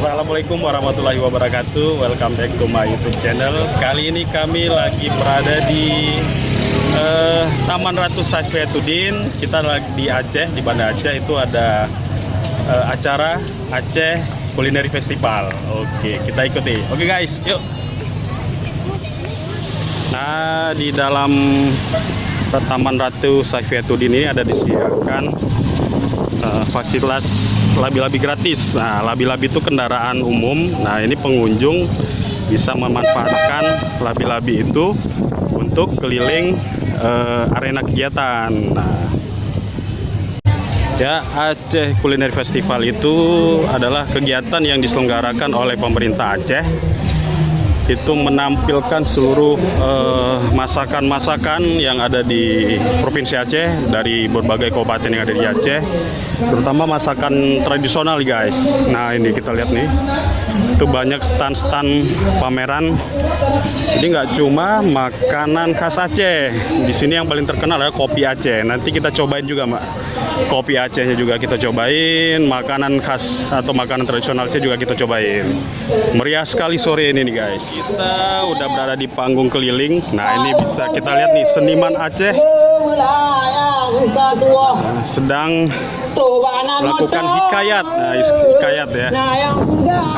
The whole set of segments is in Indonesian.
Assalamualaikum warahmatullahi wabarakatuh. Welcome back to my YouTube channel. Kali ini kami lagi berada di Taman Ratu Saifuddin. Kita lagi di Aceh, di Banda Aceh. Itu ada acara Aceh Culinary Festival. Oke, kita ikuti. Oke guys, yuk. Nah, di dalam Taman Ratu Saifuddin ini ada disediakan fasilitas labi-labi gratis. Nah, labi-labi itu kendaraan umum. Nah, ini pengunjung bisa memanfaatkan labi-labi itu untuk keliling arena kegiatan. Nah, ya, Aceh Culinary Festival itu adalah kegiatan yang diselenggarakan oleh pemerintah Aceh. Itu menampilkan seluruh masakan-masakan yang ada di Provinsi Aceh, dari berbagai kabupaten yang ada di Aceh, terutama masakan tradisional guys. Nah, ini kita lihat nih, itu banyak stand-stand pameran. Jadi nggak cuma makanan khas Aceh, di sini yang paling terkenal adalah kopi Aceh. Nanti kita cobain juga, Mbak. Kopi Acehnya juga kita cobain, makanan khas atau makanan tradisional Aceh juga kita cobain. Meriah sekali sore ini nih guys. Kita udah berada di panggung keliling. Nah, ini bisa kita lihat nih, seniman Aceh sedang melakukan hikayat. Nah, hikayat ya,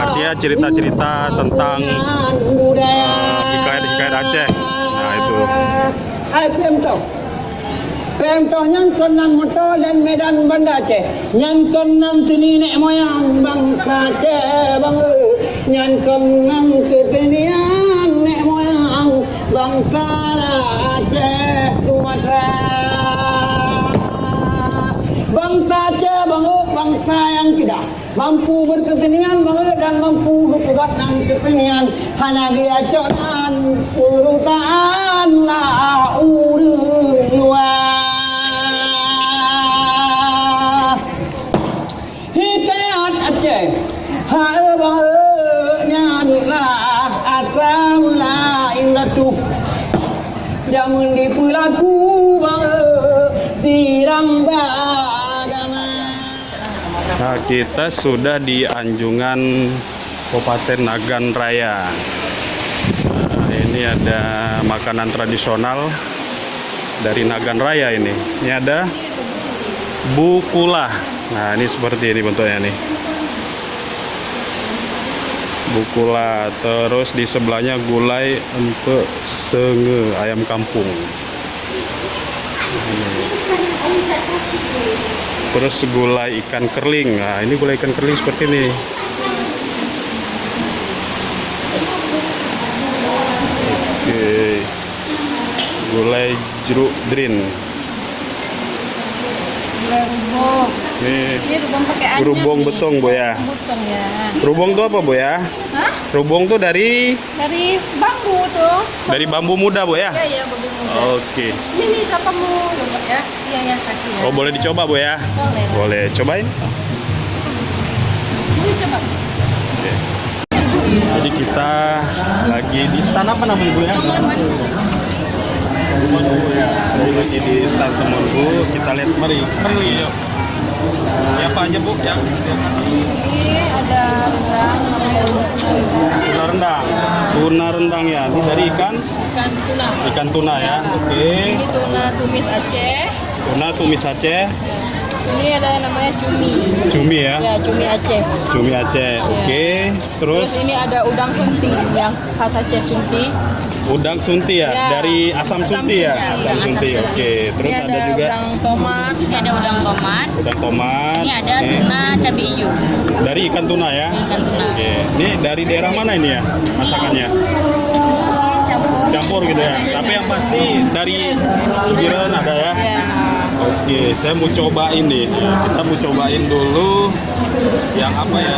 artinya cerita-cerita tentang hikayat-hikayat Aceh. Nah, itu Pemtoh nyangkonan motor dan medan Banda Aceh, nyangkonan seni nek moyang bangsa Aceh bang, nyangkonan ketenian nek moyang bangsa Aceh Sumatera. Bangsa Aceh bang, bangsa yang tidak mampu berkesenian bang, dan mampu berkuat nang kesenian. Hanya dia conan urutan lah urut luar. Aceh, hae bahnya lah akram la indatu, jamun dipulaku bang tirang bagama. Nah, kita sudah di anjungan Kabupaten Nagan Raya. Nah, ini ada makanan tradisional dari Nagan Raya ini. Ini ada bukulah. Nah, ini seperti ini bentuknya nih. Bukulah, terus di sebelahnya gulai empek senge ayam kampung. Terus gulai ikan kerling. Nah, ini gulai ikan kerling seperti ini. Oke. Gulai jeruk drin. Ini rubong pakai anyam. Rubong betong, Bu ya. Betong ya. Rubong tuh apa, Bu ya? Hah? Rubong tuh dari bambu tuh. Dari bambu muda, Bu ya? Iya, ya, bambu muda. Oke. Ini siapa mau coba ya? Iya, ya, kasih ya. Oh, boleh dicoba, Bu ya? Boleh. Boleh, cobain. Boleh coba. Oke. Jadi kita lagi di stand apa namanya, Bu ya? Temenbu ya. Jadi lagi di stand Temenbu. Kita lihat, mari yuk. Ya, apa aja, Bu? Yang Ini ada rendang, tuna rendang. Tuna rendang ya. Ini dari ikan tuna. Ikan tuna ya. Oke. Ini tuna tumis Aceh. Tuna tumis Aceh. Ini ada namanya cumi. Cumi ya. Ya, cumi Aceh. Cumi Aceh. Oke. Terus Terus ini ada udang sunti yang khas Aceh sunti. udang sunti ya, Ya. Dari asam sunti ya. Asam sunti. Oke. Terus Ini ada juga udang tomat. Ini ada udang tomat. udang tomat. Ini ada Oke. tuna cabai hijau. Dari ikan tuna ya. Ikan tuna. Oke. Ini dari daerah mana ini ya masakannya? Campur gitu ya. Tapi yang pasti dari Biren ada ya. Ya. Oke, saya mau cobain nih. Kita mau cobain dulu yang apa ya?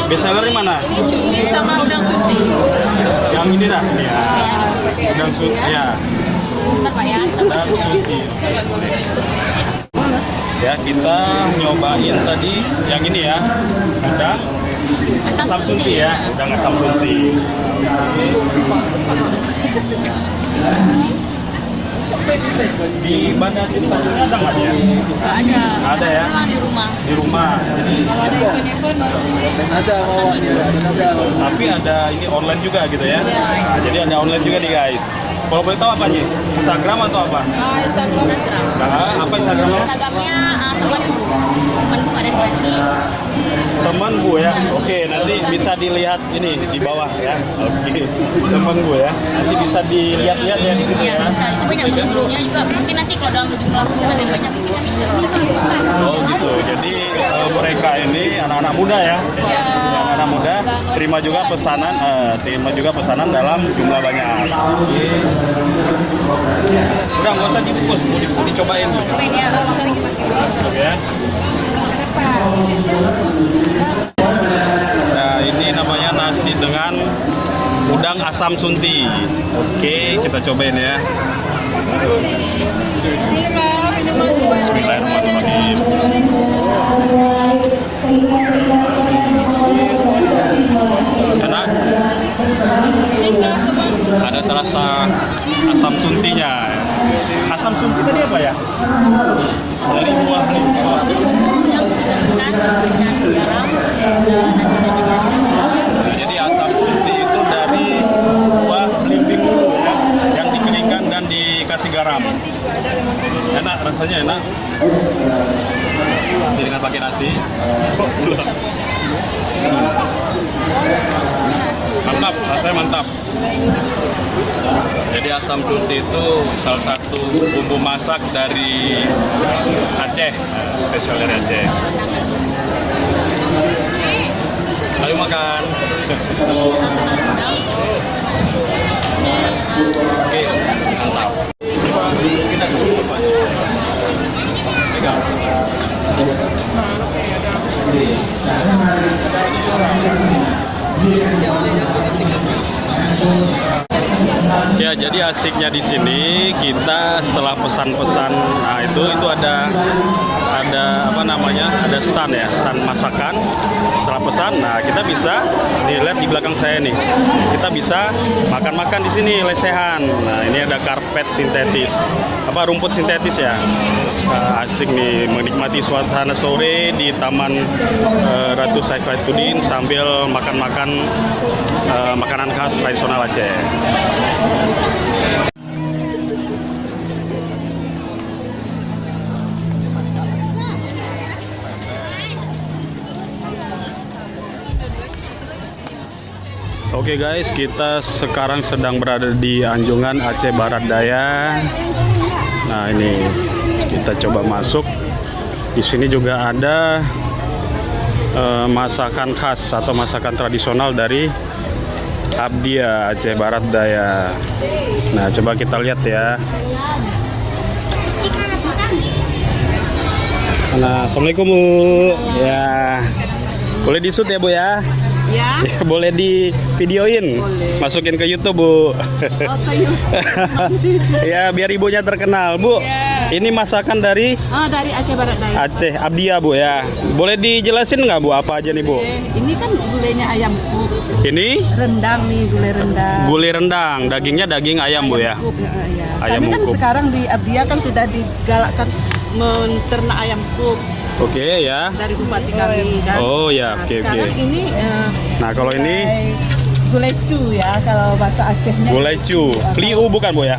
Bestseller di mana? Ini cumi sama udang sunti. Yang ini dah. Ya. Udang sunti ya. Bentar Pak ya. Udang sunti. Ya, kita nyobain tadi yang ini ya. Udang asam sunti ya. Udang asam sunti. Di Banda sini ada nggak ya? Nggak ada. Nggak ada ya? Cuma di rumah. Di rumah. Jadi Kalau ada event-event baru. tapi ada ini online juga gitu ya? Iya. Nah, jadi ada online juga nih guys. Kalau boleh tahu apa nih? Instagram atau apa? Instagram. Nah, apa Instagramnya? Instagramnya teman ibu. Teman ibu ada spasi. Teman Bu ya. Oke, nanti bisa dilihat ini di bawah ya. Oke. Teman Bu ya. Nanti bisa dilihat-lihat ya di situ Iya ya. bisa. Itu banyak gurunya juga. Mungkin nanti kalau dalam jumlah lebih banyak kita juga. Oh gitu. Jadi mereka ini anak-anak muda ya. Iya. Anak-anak muda terima juga pesanan dalam jumlah banyak. Oke. Udah nggak usah dibungkus, mau dicobain dulu. Cobain ya. Sorry gimana? Ya. Nah ini namanya nasi dengan udang asam sunti. Oke, kita cobain ya. Silakan minum nasi basi ada cuma 10.000. Enak. Silakan teman. Ada terasa asam suntinya. Asam sunti tadi apa ya? Dari buah jadi asam sunti itu dari buah belimbing dulu ya, yang dikeringkan dan dikasih garam. Enak, rasanya enak. Jadi dengan pakai nasi. Mantap, rasanya mantap. Jadi asam sunti itu salah satu bumbu masak dari Aceh, spesial dari Aceh. Ayo makan. Oke, mantap. Kita dulu Pak. Pegang. Ya, jadi asiknya di sini kita setelah pesan-pesan, nah itu ada apa namanya, ada stand ya, stand masakan. Setelah pesan, nah kita bisa dilihat di belakang saya nih, kita bisa makan-makan di sini lesehan. Nah ini ada karpet sintetis, apa rumput sintetis ya. Asik nih menikmati suasana sore di Taman Ratu Saifuddin sambil makan-makan makanan khas tradisional Aceh. Oke guys, kita sekarang sedang berada di Anjungan, Aceh Barat Daya. Nah ini kita coba masuk. Di sini juga ada masakan khas atau masakan tradisional dari Abdia Aceh Barat Daya. Nah coba kita lihat ya. Nah, assalamualaikum Bu. Ya, boleh disut ya Bu ya? Ya. Ya, boleh di videoin, Boleh. masukin ke YouTube Bu. Ya, biar ibunya terkenal Bu. Ya. Ini masakan dari Dari Aceh Barat Daya. Aceh Abdia Bu ya. Boleh dijelasin nggak Bu apa aja nih Bu? Ini kan gulainya ayam kuk. Ini Rendang nih, gulai rendang. gulai rendang, dagingnya daging ayam Bu ya. Kuk, ya. Ayam Kami kan ukuk. sekarang di Abdia kan sudah digalakkan menternak ayam kuk Oke ya. dari bupati kami kan. Oh ya, oke oke. Sekarang ini Nah kalau ini gulai cu ya kalau bahasa Acehnya. gulai cu, pliu bukan Bu ya?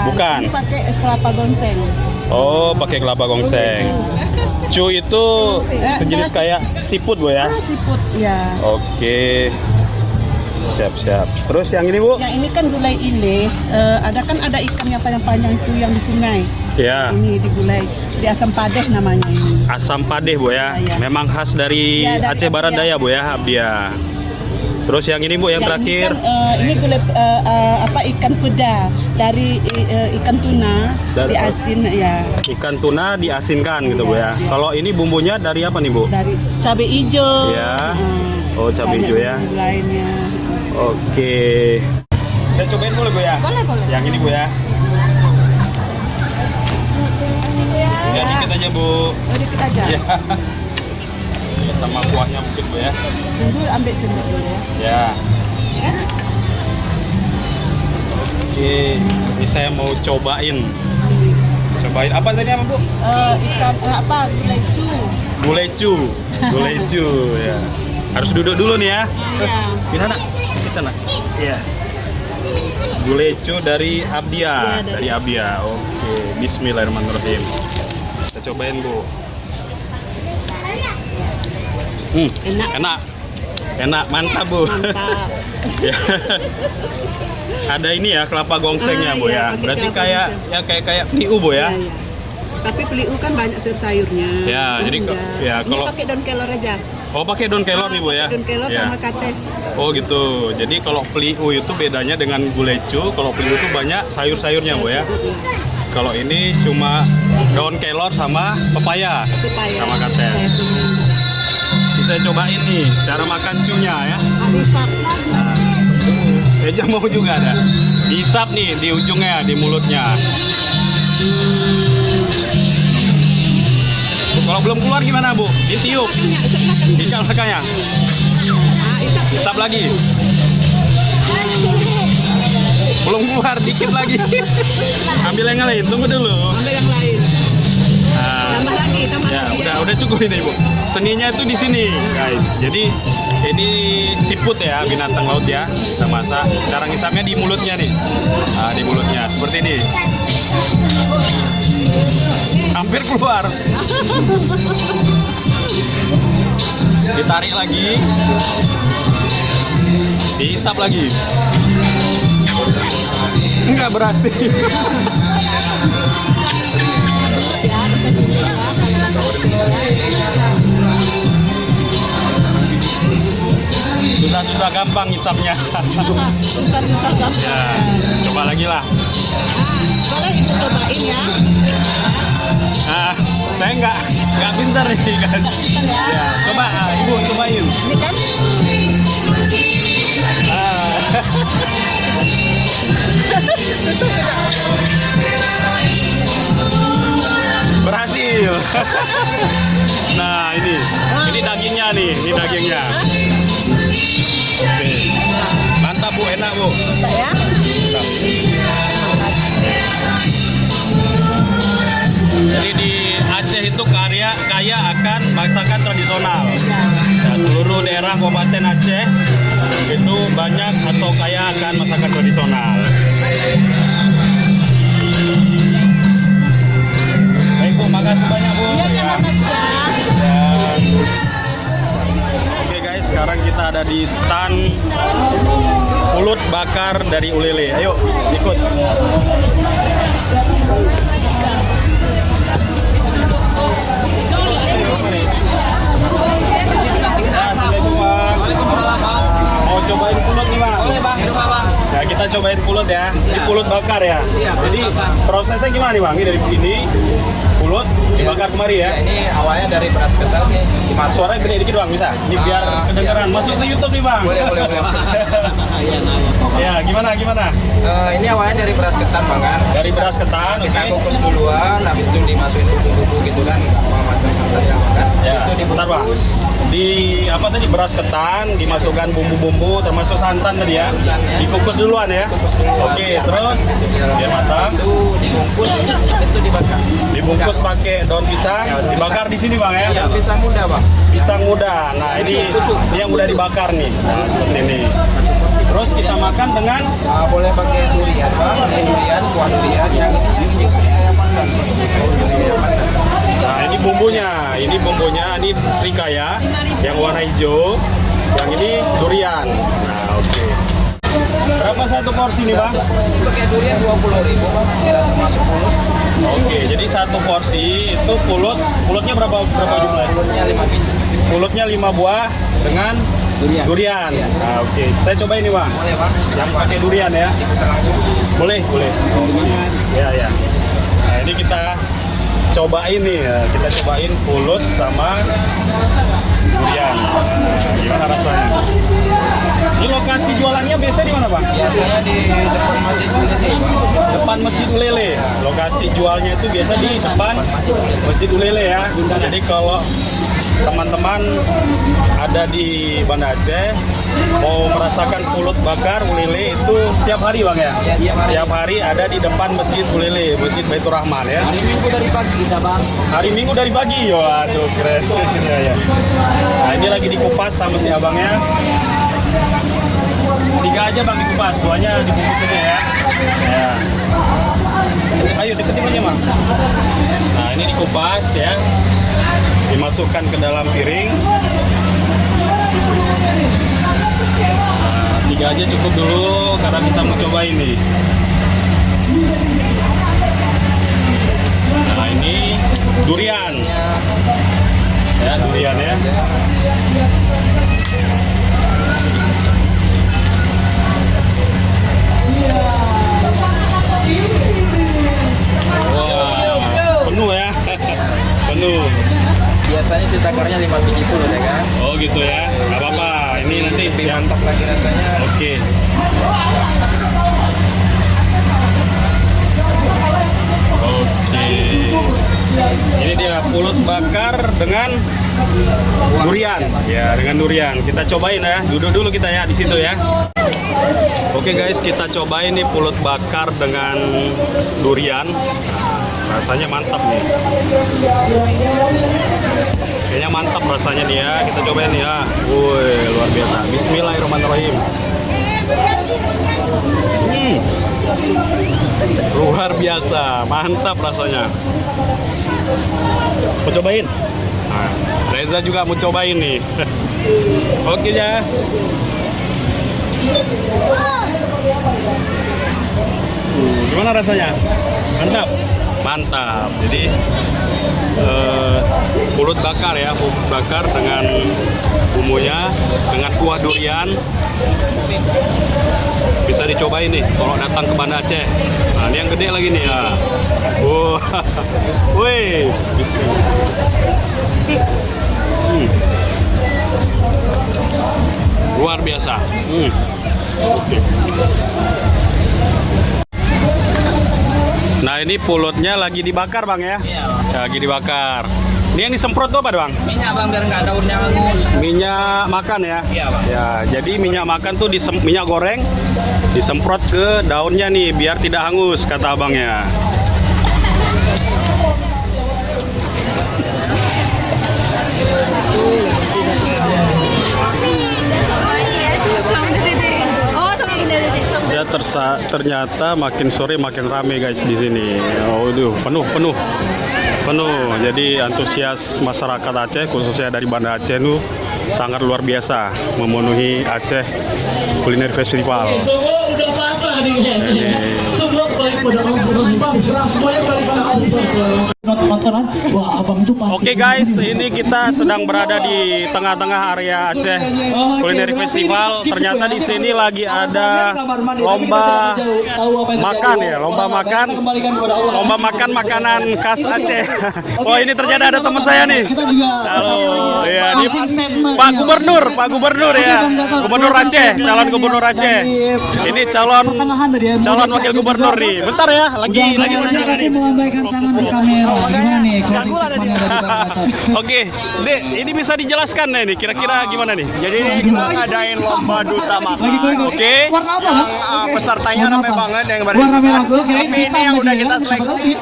Bukan. Ini pakai kelapa gongseng. Oh, pakai kelapa gongseng. Cu itu sejenis kayak siput Bu ya? Siput ya. Oke. Siap-siap. Terus yang ini Bu? Yang ini kan gulai ile. Ada ikan yang panjang-panjang itu yang di sungai. Ya. Ini di gulai di asam padeh namanya ini. Asam padeh Bu ya. Ya, ya. Memang khas dari Ya, dari Aceh Barat Abdia. Daya Bu ya, Abdia. Terus yang ini Bu yang terakhir. Ini, kan, ini gulai ikan peda dari ikan tuna Dari- diasin ya. Ikan tuna diasinkan gitu Bu ya. Kalau ini bumbunya dari apa nih Bu? Dari cabai hijau. Ya. Oh, cabai hijau ya. bumbu lainnya. Oke. Saya cobain boleh Bu ya? Boleh, boleh. Yang ini Bu ya. Ya dikit aja Bu. Oh, dikit aja. Ya. Sama kuahnya mungkin Bu ya. Dulu ambil sendiri dulu ya. Ya. Oke, ini saya mau cobain cobain. Apa tadi apa, Bu? Ikan apa? Gulecu. Gulecu. Gulecu ya. Harus duduk dulu nih ya. Iya. Di sana. Di sana. Iya. Gulecu dari Abdia. Iya, Dari Abdia. Oke. Bismillahirrahmanirrahim. Kita cobain, Bu. Enak. Enak. Enak, mantap, Bu. Mantap. Ya. Ada ini ya kelapa gongsengnya, Bu ya. Pakai Berarti kelapa kayak gongseng. ya kayak pliu, Bu ya. Iya. Tapi peliu kan banyak sayur-sayurnya. Ya, jadi enggak. ya, Ini kalau- pakai daun kelor aja. Oh, pakai daun kelor nih, Bu ya. Pakai daun kelor Ya. sama kates. Oh gitu. Jadi kalau pliu itu bedanya dengan gulecu. Kalau pliu itu banyak sayur-sayurnya, Bu ya. Kalau ini cuma daun kelor sama pepaya. Supaya Sama kates. Bisa cobain nih cara makan cunya ya. Adisap. Eja mau juga ada. Diisap nih di ujungnya, di mulutnya. Bu, kalau belum keluar gimana, Bu? Ditiup. Ikan belakangnya. Isap lagi. Belum keluar, dikit lagi. Ambil yang lain, tunggu dulu. Ambil yang lain. Nah, Tambah lagi, tambah ya, lagi. udah cukup ini, Bu. Seninya itu di sini, guys. Jadi ini siput ya, binatang laut ya. Kita masak. Cara ngisapnya di mulutnya nih. Nah, di mulutnya seperti ini. Hampir keluar. Ditarik lagi. Dihisap lagi. Enggak berhasil. Susah-susah gampang hisapnya. Susah-susah gampang. Ya, coba lagi lah. Boleh ibu cobain ya. Ah, saya nggak pintar nih kan. Ya, coba ibu cobain. Ini kan Ah. Berhasil. Nah ini dagingnya nih, ini dagingnya. Oke. Mantap, Bu, enak, Bu. bisa ya. Mantap. Jadi di Aceh itu kaya akan masakan tradisional. Ya, seluruh daerah Kabupaten Aceh itu banyak atau kaya akan masakan tradisional. Baik, Bu, makasih banyak, Bu. Iya, sama-sama. Ya. Oke guys, sekarang kita ada di stand pulut bakar dari Ulele. Ayo ikut. Mau cobain pulut nih, Bang? Boleh bang, coba bang. Ya, kita cobain pulut ya. Ini pulut bakar ya. Iya, pulut Jadi bakar. prosesnya gimana nih, Bang? Ini dari ini pulut dibakar kemari ya. Ya, ini awalnya dari beras ketan sih dimasuk. Suaranya gede dikit, Bang, bisa? Ini biar Ah, kedengeran. iya. Masuk ke YouTube nih, Bang. Boleh, boleh, boleh. Iya, Ya, gimana? ini awalnya dari beras ketan bang kan. Dari beras ketan, Kita oke. kukus duluan, habis itu dimasukin bumbu-bumbu gitu kan, apa macam-macam ya kan. Ya, Habis itu bentar, Bang. dibungkus. Di apa tadi beras ketan, dimasukkan bumbu-bumbu termasuk santan tadi ya. Santan, ya. Dikukus duluan ya. Kukus duluan. Oke, biar terus matang. biar matang. Habis itu dibungkus, habis itu dibakar. Dibungkus pakai daun pisang, dibakar di sini, Bang ya. Iya, pisang muda bang. Pisang muda. Nah, ini yang udah dibakar nih. Nah, seperti ini. Terus kita makan dengan Boleh pakai durian bang, ini durian, kuah durian. Yang ini serikaya pandan. Serikaya pandan. nah, ini bumbunya, ini serikaya yang warna hijau. Yang ini durian. Nah, oke. Berapa satu porsi nih, Bang? Porsi pakai durian 20.000 bang, tidak termasuk pulut. Oke, jadi satu porsi itu pulutnya berapa jumlahnya? Pulutnya 5 biji. Pulutnya 5 buah dengan durian. Iya. Nah, oke. Saya cobain nih, Bang. Boleh bang. Yang pakai durian ya. Kita langsung. Boleh. Ya. Nah, ini kita cobain nih ya. Kita cobain pulut sama durian. Gimana rasanya? Ini lokasi jualannya biasa di mana, Bang? Biasanya di depan masjid Ulele bang. Depan Masjid Ulele. Lokasi jualnya itu biasa di depan Masjid Ulele ya. Jadi kalau teman-teman ada di Banda Aceh mau merasakan pulut bakar ulele itu tiap hari Bang ya? Ya, tiap hari. Tiap hari ada di depan Masjid Ulele, Masjid Baitur Rahman ya. Hari Minggu dari pagi kita bang. Hari Minggu dari pagi, waduh keren. Ya, ya. Nah ini lagi dikupas sama si abangnya. 3 aja bang dikupas, 2-nya dibungkus aja ya. Ya. Ayo deketin aja Bang. Nah ini dikupas ya, dimasukkan ke dalam piring. Nah, 3 aja cukup dulu karena kita mau coba ini. Nah ini durian, ya durian ya. Wah, penuh ya, penuh. Biasanya si takarnya 5 biji pulut ya kan. Oh gitu ya, nggak apa-apa. Ini nanti lebih yang mantap lagi rasanya. Oke. Oke. Ini dia pulut bakar dengan durian. Ya, dengan durian. Kita cobain ya. Duduk dulu kita ya di situ ya. Oke guys, kita cobain nih pulut bakar dengan durian. Rasanya mantap nih. Kayaknya mantap rasanya nih ya. Kita cobain nih ya. Woi, luar biasa. Bismillahirrahmanirrahim. Luar biasa, mantap rasanya. Mau cobain? Nah, Reza juga mau cobain nih. Oke ya. Gimana rasanya? Mantap? Mantap. Jadi pulut bakar ya, pulut bakar dengan bumbunya, dengan kuah durian. Bisa dicobain nih kalau datang ke Banda Aceh. Nah ini yang gede lagi nih ya. Wah, wih, luar biasa. Nah ini pulutnya lagi dibakar bang ya? Iya bang. Lagi dibakar. Ini yang disemprot tuh apa bang? Minyak bang biar nggak daunnya hangus. Minyak makan ya? Iya bang. Ya, jadi minyak makan tuh minyak goreng disemprot ke daunnya nih biar tidak hangus kata abangnya. Ya ternyata makin sore makin rame guys di sini. Oh, penuh. Jadi antusias masyarakat Aceh khususnya dari Banda Aceh itu sangat luar biasa memenuhi Aceh Kuliner Festival. Semua udah pasrah nih. Semua balik pada pasrah. Semuanya balik pada nontonan. Wah, abang itu pasti. Oke guys, ini kita sedang berada di tengah-tengah area Aceh Kuliner Festival. Ternyata di sini lagi ada lomba makan ya, lomba makan makanan khas Aceh. Oh ini ternyata ada teman saya nih. Halo, ya ini Pak Gubernur ya, Gubernur Aceh, calon Gubernur Aceh. Ini calon wakil gubernur nih. Bentar ya, lagi berjalan nih. Melambaikan tangan di kamera. Gimana nih closing statement dari Bang Gatot? Oke, Dek, ini bisa dijelaskan nih kira-kira gimana nih? Jadi kita ngadain lomba duta makan. Oke. Warna apa? Yang pesertanya ramai banget yang Warna merah. Oke, Tapi ini yang udah kita seleksi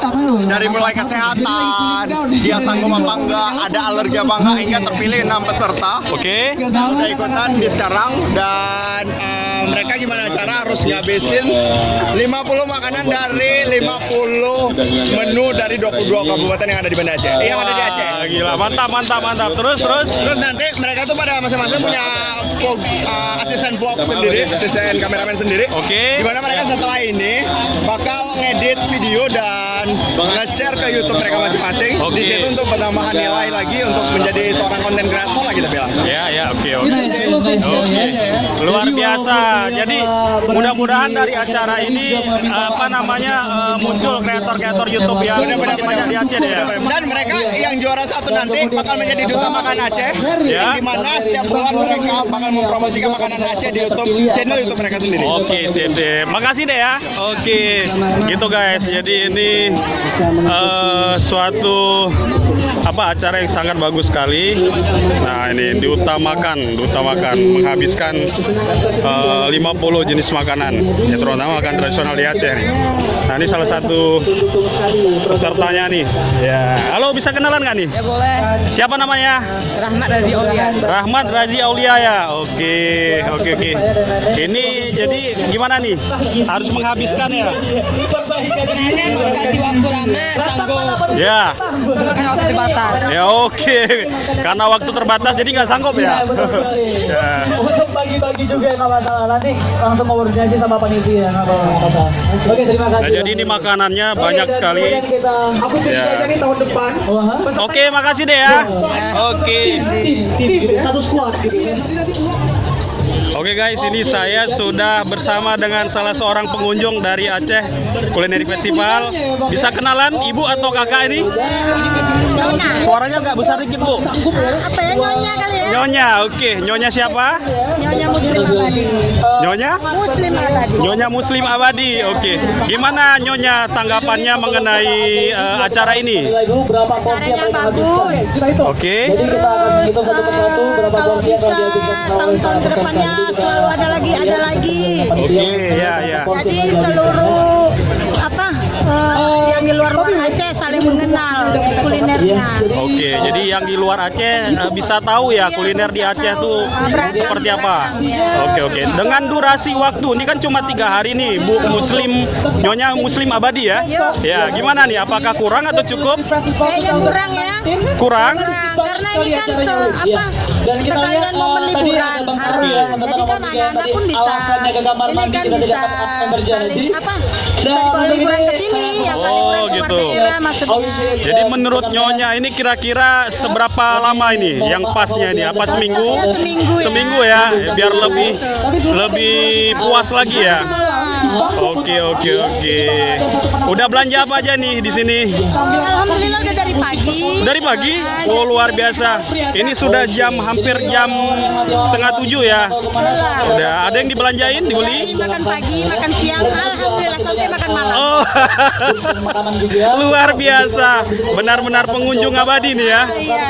dari mulai kesehatan, dia sanggup apa enggak, ada alergi apa enggak, hingga terpilih 6 peserta. Oke. Udah ikutan di sekarang dan mereka gimana cara harus ngabisin 50 makanan dari 50 menu dari 22 kabupaten yang ada di Banda Aceh. Yang ada di Aceh. Wah, gila, mantap. Terus nanti mereka tuh pada masing-masing punya asisten vlog sendiri, asisten kameramen sendiri. Oke. Dimana mereka setelah ini bakal ngedit video dan nge-share ke YouTube mereka masing-masing. Oke. Di situ untuk penambahan nilai lagi untuk menjadi seorang konten kreator lah kita bilang. Ya, oke. Oke. Luar biasa. Jadi mudah-mudahan dari acara ini muncul kreator-kreator YouTube yang makin banyak di Aceh ya. Dan mereka yang juara satu nanti bakal menjadi duta makan Aceh. Ya. Di mana setiap bulan mereka bakal mempromosikan makanan Aceh di YouTube channel YouTube mereka sendiri. Oke, sip. Makasih deh ya. Oke. Gitu guys. Jadi ini suatu acara yang sangat bagus sekali. Nah, ini diutamakan menghabiskan 50 jenis makanan, ya, terutama makanan tradisional di Aceh nih. Nah, ini salah satu pesertanya nih. Ya, halo, bisa kenalan nggak nih? Ya boleh. Siapa namanya? Rahmat Razi Aulia. Rahmat Razi Aulia ya. Oke. Ini jadi gimana nih? Harus menghabiskan ya? Kasih waktu lama, sanggup. Ya. Karena waktu terbatas. Ya oke. Karena waktu terbatas jadi nggak sanggup ya. Ya. Untuk bagi-bagi juga nggak masalah, nanti langsung koordinasi sama panitia, nggak masalah. Oke, terima kasih. Nah, jadi ini makanannya banyak sekali. Aku jadi Ya. jadi tahun depan. Oke, makasih deh ya. Oke. Tim satu squad gitu ya. Oke guys, ini saya sudah bersama dengan salah seorang pengunjung dari Aceh Culinary Festival. Bisa kenalan ibu atau kakak ini? Suaranya agak besar dikit bu. Apa ya, nyonya kali ya? Nyonya, oke. Nyonya siapa? Nyonya Muslim Abadi. Nyonya? Muslim Abadi. Nyonya Muslim Abadi, oke. Gimana Nyonya tanggapannya mengenai acara ini? Nilai dulu berapa porsi yang mereka habiskan. Kita hitung. Oke. Jadi kita akan hitung satu persatu berapa Kalau porsi yang bisa telah dihabiskan. tahun-tahun ke depannya selalu ada lagi. Oke, ya. Jadi seluruh yang di luar Aceh saling mengenal kulinernya. Oke, jadi yang di luar Aceh bisa tahu ya kuliner di Aceh tuh seperti apa. Oke. Dengan durasi waktu ini kan cuma 3 hari nih, Bu Nyonya Muslim Abadi ya. Ya, gimana nih? Apakah kurang atau cukup? Kayaknya kurang ya. Kurang? Karena ini kan sekalian momen liburan hari. Jadi kan anak-anak pun bisa. Ini kan bisa saling bisa liburan ke sini yang kali liburan Oh, keluar gitu. daerah maksudnya. Jadi menurut Nyonya ini kira-kira seberapa lama ini yang pasnya ini? Apa seminggu? Seminggu ya. Seminggu ya, biar lebih puas lagi ya. Oke. Udah belanja apa aja nih di sini? Alhamdulillah udah dari pagi. Dari pagi? Oh, luar biasa. Ini sudah hampir jam 6:30 ya. Udah ada yang dibelanjain, dibeli? Dari makan pagi, makan siang, alhamdulillah sampai makan malam. Oh. Luar biasa. Benar-benar pengunjung abadi nih ya.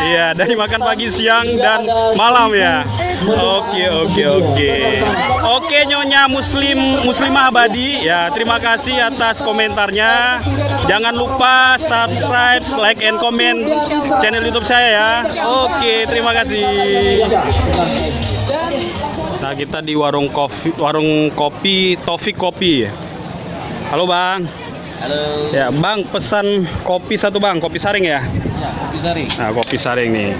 Iya, dari makan pagi, siang dan malam ya. Oke. Oke, Nyonya Muslimah Abadi ya, terima kasih atas komentarnya. Jangan lupa subscribe, like and comment channel YouTube saya ya. Oke, terima kasih. Nah, kita di warung kopi Taufik Kopi. Halo Bang. Halo. Ya, Bang, pesan kopi satu Bang, kopi saring ya? Ya, kopi saring. Nah, kopi saring nih.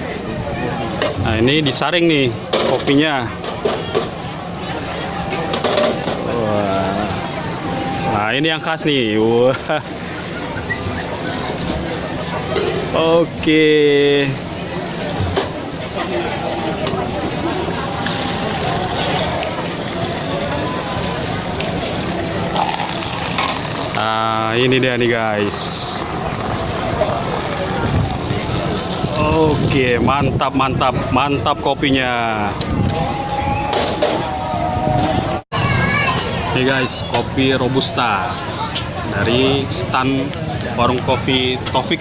Nah, ini disaring nih kopinya. Wah. Nah, ini yang khas nih. Wah. Oke. Nah, ini dia nih guys. Oke, mantap kopinya. Nih guys, kopi Robusta dari stand warung kopi Taufik.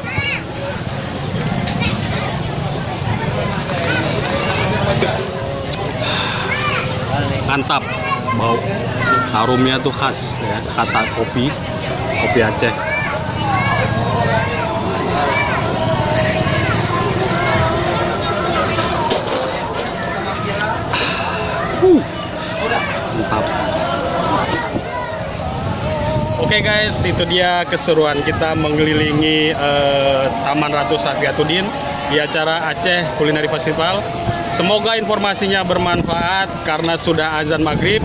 Mantap, bau harumnya tuh khas ya, khas kopi Aceh. Mantap. Oke guys, itu dia keseruan kita mengelilingi Taman Ratu Safiatuddin di acara Aceh Culinary Festival. Semoga informasinya bermanfaat. Karena sudah azan maghrib,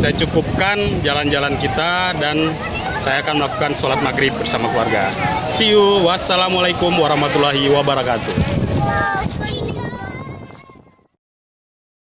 saya cukupkan jalan-jalan kita dan saya akan melakukan sholat maghrib bersama keluarga. See you. Wassalamualaikum warahmatullahi wabarakatuh.